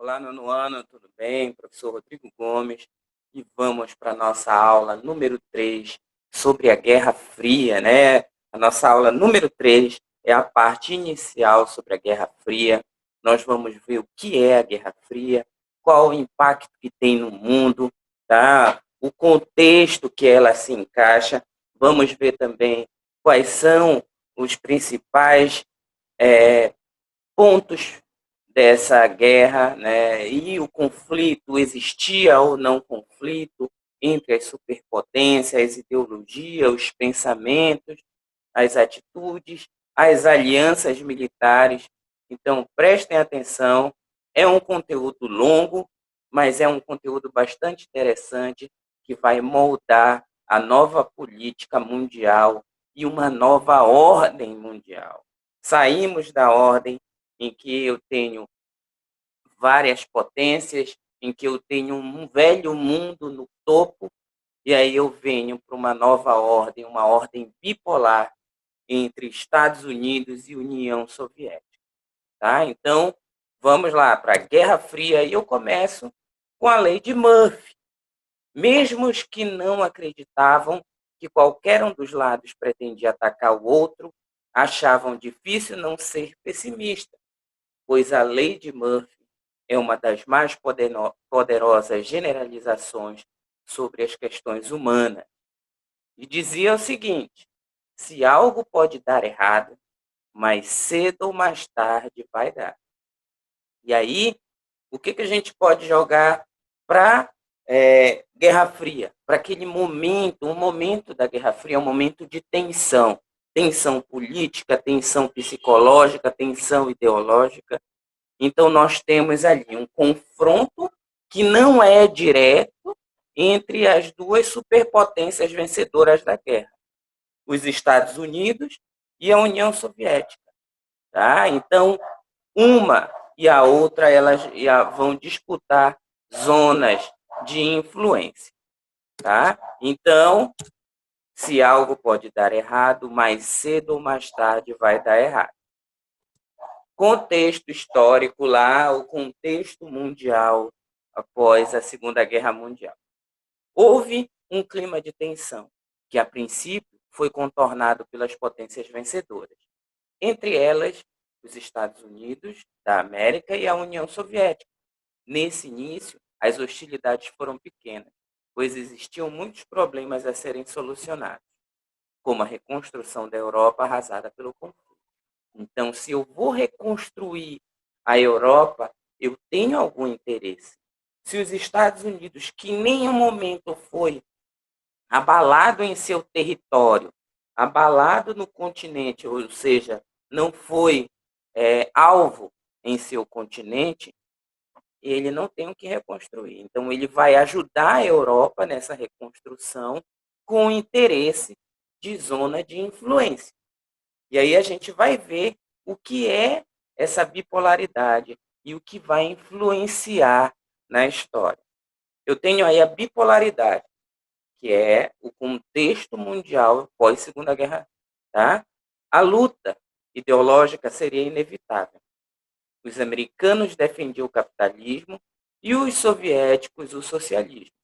Olá, nono ano, tudo bem? Professor Rodrigo Gomes. E vamos para a nossa aula número 3 sobre a Guerra Fria, né? A nossa aula número 3 é a parte inicial sobre a Guerra Fria. Nós vamos ver o que é a Guerra Fria, qual o impacto que tem no mundo, tá? O contexto que ela se encaixa. Vamos ver também quais são os principais pontos dessa guerra, né? E o conflito, existia ou não conflito entre as superpotências, as ideologias, os pensamentos, as atitudes, as alianças militares. Então, prestem atenção, é um conteúdo longo, mas é um conteúdo bastante interessante que vai moldar a nova política mundial e uma nova ordem mundial. Saímos da ordem em que eu tenho várias potências, em que eu tenho um velho mundo no topo, e aí eu venho para uma nova ordem, uma ordem bipolar entre Estados Unidos e União Soviética. Tá? Então, vamos lá para a Guerra Fria, e eu começo com a lei de Murphy. Mesmo os que não acreditavam que qualquer um dos lados pretendia atacar o outro, achavam difícil não ser pessimista, pois a lei de Murphy é uma das mais poderosas generalizações sobre as questões humanas. E dizia o seguinte: se algo pode dar errado, mais cedo ou mais tarde vai dar. E aí, o que a gente pode jogar para Guerra Fria? Para aquele momento, um momento da Guerra Fria, um momento de tensão. Tensão política, tensão psicológica, tensão ideológica. Então, nós temos ali um confronto que não é direto entre as duas superpotências vencedoras da guerra, os Estados Unidos e a União Soviética. Tá? Então, uma e a outra elas vão disputar zonas de influência. Tá? Então, se algo pode dar errado, mais cedo ou mais tarde vai dar errado. Contexto histórico lá, o contexto mundial após a Segunda Guerra Mundial. Houve um clima de tensão, que a princípio foi contornado pelas potências vencedoras, entre elas os Estados Unidos da América e a União Soviética. Nesse início, as hostilidades foram pequenas, pois existiam muitos problemas a serem solucionados, como a reconstrução da Europa arrasada pelo conflito. Então, se eu vou reconstruir a Europa, eu tenho algum interesse. Se os Estados Unidos, que em nenhum momento foi abalado em seu território, abalado no continente, ou seja, não foi alvo em seu continente, ele não tem o que reconstruir. Então, ele vai ajudar a Europa nessa reconstrução com interesse de zona de influência. E aí a gente vai ver o que é essa bipolaridade e o que vai influenciar na história. Eu tenho aí a bipolaridade, que é o contexto mundial pós Segunda Guerra. Tá? A luta ideológica seria inevitável. Os americanos defendiam o capitalismo e os soviéticos o socialismo.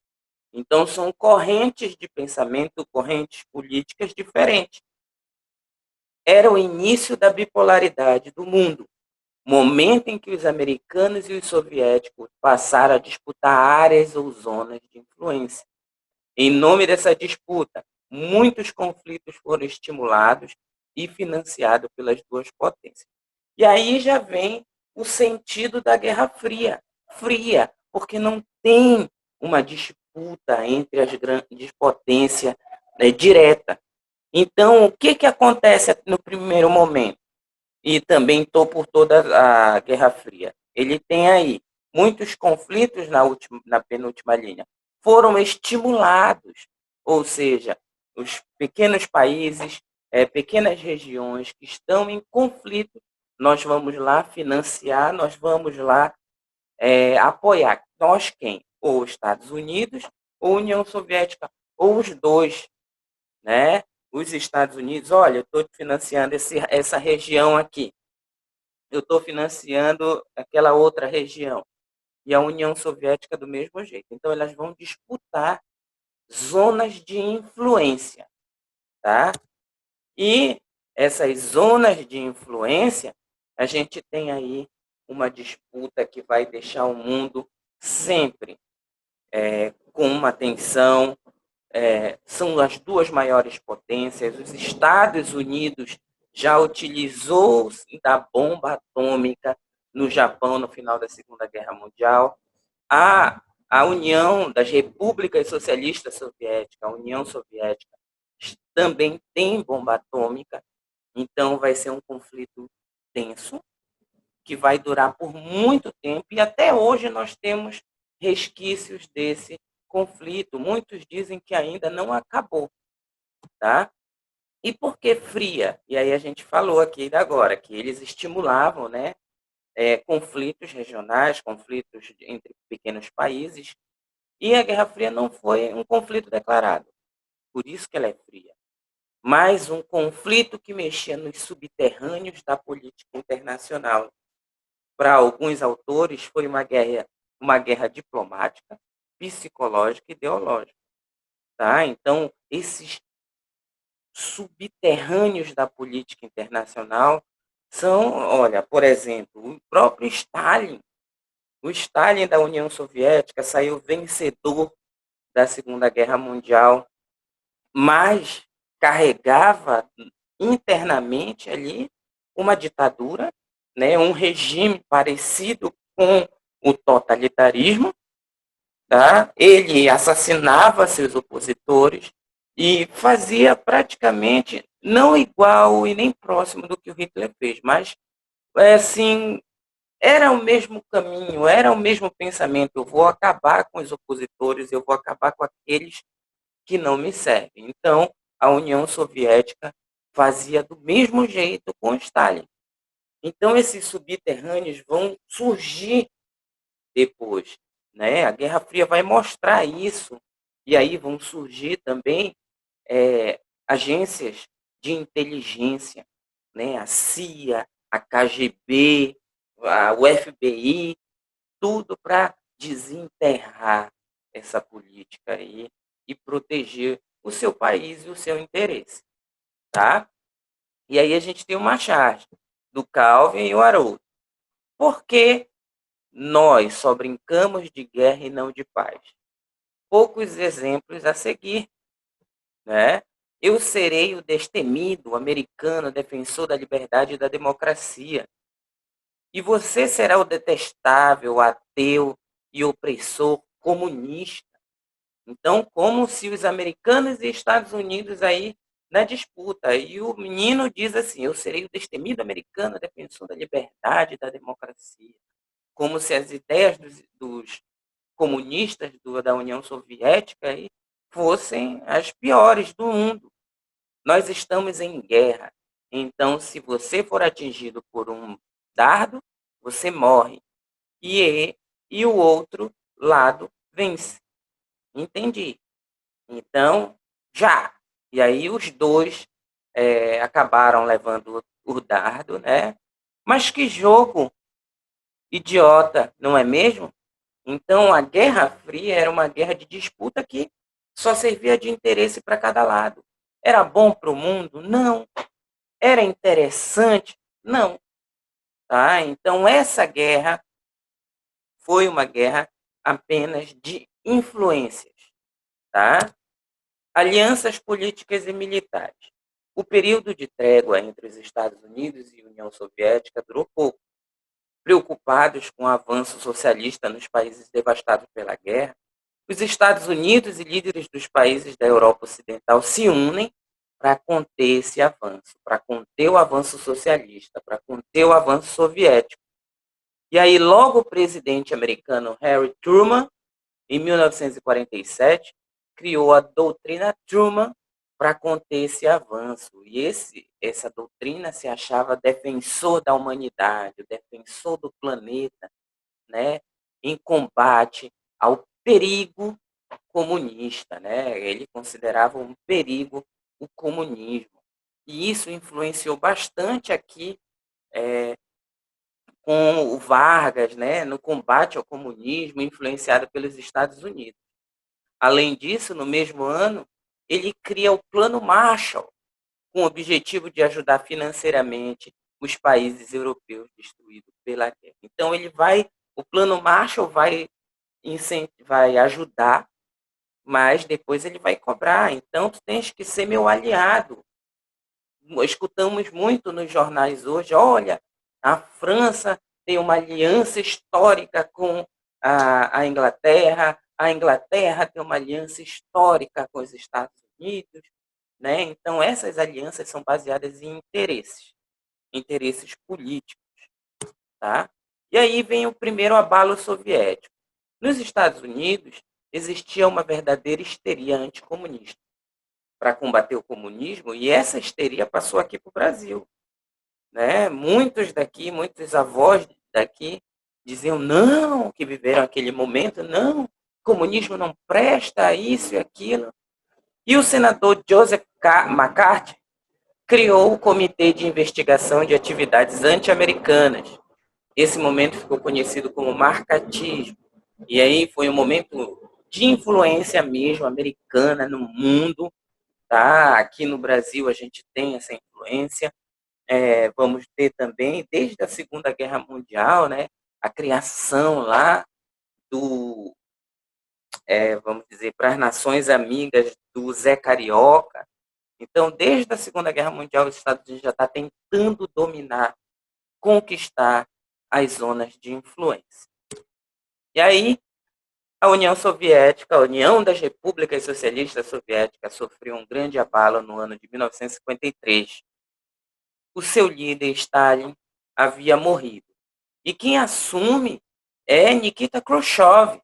Então, são correntes de pensamento, correntes políticas diferentes. Era o início da bipolaridade do mundo, momento em que os americanos e os soviéticos passaram a disputar áreas ou zonas de influência. Em nome dessa disputa, muitos conflitos foram estimulados e financiados pelas duas potências. E aí já vem o sentido da Guerra Fria. Fria, porque não tem uma disputa entre as grandes potências direta. Então, o que acontece no primeiro momento? E também estou por toda a Guerra Fria. Ele tem aí muitos conflitos na penúltima linha. Foram estimulados, ou seja, os pequenos países, pequenas regiões que estão em conflito, nós vamos lá financiar, nós vamos lá apoiar. Nós quem? Ou Estados Unidos, ou União Soviética, ou os dois, né? Os Estados Unidos, olha, eu estou financiando essa região aqui, eu estou financiando aquela outra região. e a União Soviética do mesmo jeito. Então, elas vão disputar zonas de influência, tá? E essas zonas de influência, a gente tem aí uma disputa que vai deixar o mundo sempre com uma tensão. São as duas maiores potências. Os Estados Unidos já utilizou da bomba atômica no Japão no final da Segunda Guerra Mundial. A União das Repúblicas Socialistas Soviéticas, a União Soviética, também tem bomba atômica. Então, vai ser um conflito tenso, que vai durar por muito tempo, e até hoje nós temos resquícios desse conflito. Muitos dizem que ainda não acabou, tá? E por que fria? E aí a gente falou aqui agora, que eles estimulavam, né, conflitos regionais, conflitos entre pequenos países, e a Guerra Fria não foi um conflito declarado, por isso que ela é fria, mas um conflito que mexia nos subterrâneos da política internacional. Para alguns autores, foi uma guerra diplomática, psicológica e ideológica. Tá? Então, esses subterrâneos da política internacional são, olha, por exemplo, o próprio Stalin. O Stalin da União Soviética saiu vencedor da Segunda Guerra Mundial, mas carregava internamente ali uma ditadura, né, um regime parecido com o totalitarismo, tá? Ele assassinava seus opositores e fazia praticamente não igual e nem próximo do que o Hitler fez, mas assim, era o mesmo caminho, era o mesmo pensamento. Eu vou acabar com os opositores, eu vou acabar com aqueles que não me servem. Então, a União Soviética fazia do mesmo jeito com Stalin. Então, esses subterrâneos vão surgir depois, né? A Guerra Fria vai mostrar isso, e aí vão surgir também agências de inteligência, né? A CIA, a KGB, o FBI, tudo para desenterrar essa política aí e proteger o seu país e o seu interesse, tá? E aí a gente tem uma charge do Calvin e o Haroldo. Por que nós só brincamos de guerra e não de paz? Poucos exemplos a seguir, né? Eu serei o destemido americano defensor da liberdade e da democracia. E você será o detestável, ateu e opressor comunista. Então, como se os americanos e Estados Unidos aí na disputa. E o menino diz assim: eu serei o destemido americano defensor da liberdade e da democracia. Como se as ideias dos comunistas da União Soviética aí fossem as piores do mundo. Nós estamos em guerra. Então, se você for atingido por um dardo, você morre. E o outro lado vence. Entendi. Então, já. E aí os dois acabaram levando o dardo, né? Mas que jogo idiota, não é mesmo? Então, a Guerra Fria era uma guerra de disputa que só servia de interesse para cada lado. Era bom para o mundo? Não. Era interessante? Não. Tá? Então, essa guerra foi uma guerra apenas de influências. Tá? Alianças políticas e militares. O período de trégua entre os Estados Unidos e a União Soviética durou pouco. Preocupados com o avanço socialista nos países devastados pela guerra, os Estados Unidos e líderes dos países da Europa Ocidental se unem para conter esse avanço, para conter o avanço socialista, para conter o avanço soviético. E aí, logo o presidente americano Harry Truman, em 1947, criou a doutrina Truman para conter esse avanço. E essa doutrina se achava defensor da humanidade, defensor do planeta, né, em combate ao perigo comunista, né? Ele considerava um perigo o comunismo. E isso influenciou bastante aqui com o Vargas, né, no combate ao comunismo, influenciado pelos Estados Unidos. Além disso, no mesmo ano, ele cria o Plano Marshall, com o objetivo de ajudar financeiramente os países europeus destruídos pela guerra. Então, o Plano Marshall vai ajudar, mas depois ele vai cobrar. Então, tu tens que ser meu aliado. Escutamos muito nos jornais hoje, olha, a França tem uma aliança histórica com a Inglaterra tem uma aliança histórica com os Estados Unidos, né? Então, essas alianças são baseadas em interesses políticos, tá? E aí vem o primeiro abalo soviético. Nos Estados Unidos, existia uma verdadeira histeria anticomunista para combater o comunismo, e essa histeria passou aqui para o Brasil, né? Muitos avós daqui diziam não, que viveram aquele momento, não, o comunismo não presta, isso e aquilo. E o senador Joseph McCarthy criou o Comitê de Investigação de Atividades Anti-Americanas. Esse momento ficou conhecido como marcatismo. E aí foi um momento de influência mesmo americana no mundo, tá? Aqui no Brasil a gente tem essa influência. Vamos ter também, desde a Segunda Guerra Mundial, né, a criação lá do, vamos dizer, para as nações amigas do Zé Carioca. Então, desde a Segunda Guerra Mundial, os Estados Unidos já está tentando dominar, conquistar as zonas de influência. E aí, a União Soviética, a União das Repúblicas Socialistas Soviéticas, sofreu um grande abalo no ano de 1953. O seu líder, Stalin, havia morrido. E quem assume é Nikita Khrushchev.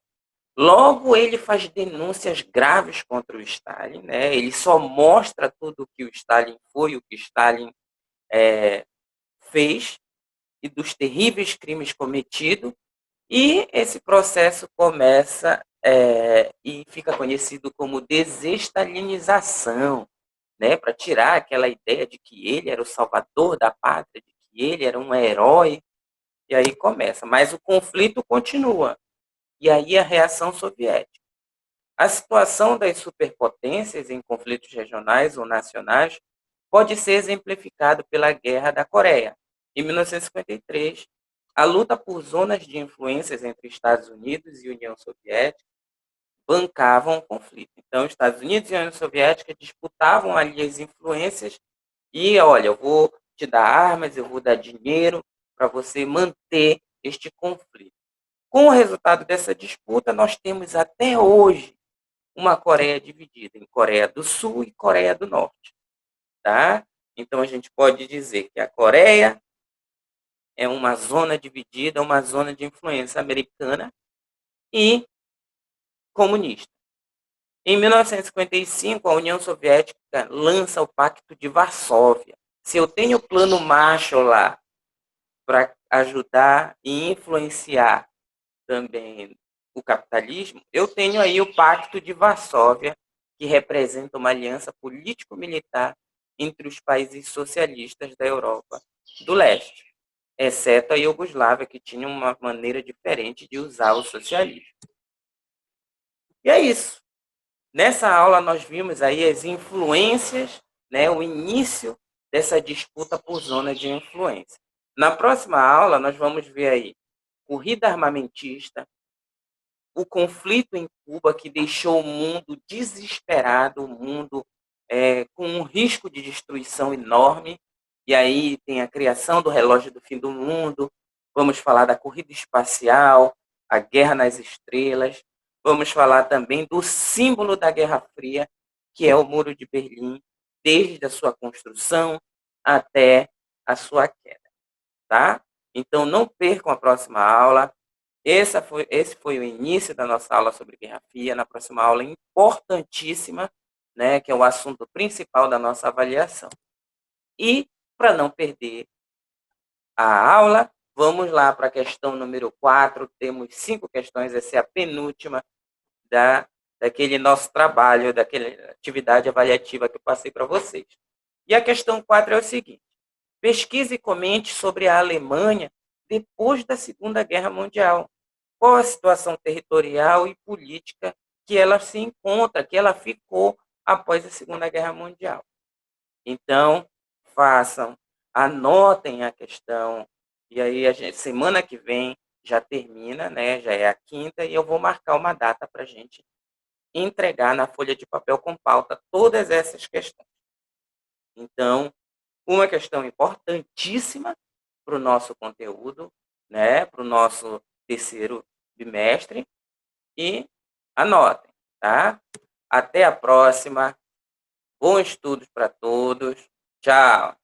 Logo, ele faz denúncias graves contra o Stalin, né? Ele só mostra tudo o que o Stalin foi, o que Stalin fez, e dos terríveis crimes cometidos. E esse processo começa e fica conhecido como desestalinização, né? Para tirar aquela ideia de que ele era o salvador da pátria, de que ele era um herói. E aí começa. Mas o conflito continua. E aí a reação soviética. A situação das superpotências em conflitos regionais ou nacionais pode ser exemplificado pela Guerra da Coreia. Em 1953, a luta por zonas de influências entre Estados Unidos e União Soviética bancavam o conflito. Então, Estados Unidos e União Soviética disputavam ali as influências e, olha, eu vou te dar armas, eu vou dar dinheiro para você manter este conflito. Com o resultado dessa disputa, nós temos até hoje uma Coreia dividida em Coreia do Sul e Coreia do Norte, tá? Então a gente pode dizer que a Coreia é uma zona dividida, uma zona de influência americana e comunista. Em 1955, a União Soviética lança o Pacto de Varsóvia. Se eu tenho o Plano Marshall lá para ajudar e influenciar também o capitalismo, eu tenho aí o Pacto de Varsóvia, que representa uma aliança político-militar entre os países socialistas da Europa do Leste, exceto a Iugoslávia, que tinha uma maneira diferente de usar o socialismo. E é isso. Nessa aula nós vimos aí as influências, né, o início dessa disputa por zona de influência. Na próxima aula nós vamos ver aí corrida armamentista, o conflito em Cuba que deixou o mundo desesperado, o mundo com um risco de destruição enorme. E aí tem a criação do relógio do fim do mundo, vamos falar da corrida espacial, a guerra nas estrelas, vamos falar também do símbolo da Guerra Fria, que é o Muro de Berlim, desde a sua construção até a sua queda, tá? Então não percam a próxima aula. Esse foi o início da nossa aula sobre Guerra Fria. Na próxima aula, importantíssima, né, que é o assunto principal da nossa avaliação. E, para não perder a aula, vamos lá para a questão número 4. Temos 5 questões, essa é a penúltima daquele nosso trabalho, daquela atividade avaliativa que eu passei para vocês. E a questão 4 é o seguinte: pesquise e comente sobre a Alemanha depois da Segunda Guerra Mundial. Qual a situação territorial e política que ela se encontra, que ela ficou após a Segunda Guerra Mundial. Então, façam, anotem a questão, e aí a gente, semana que vem já termina, né? Já é a quinta, e eu vou marcar uma data para a gente entregar na folha de papel com pauta todas essas questões. Então, uma questão importantíssima para o nosso conteúdo, né? Para o nosso terceiro bimestre, e anotem, tá? Até a próxima. Bons estudos para todos. Tchau.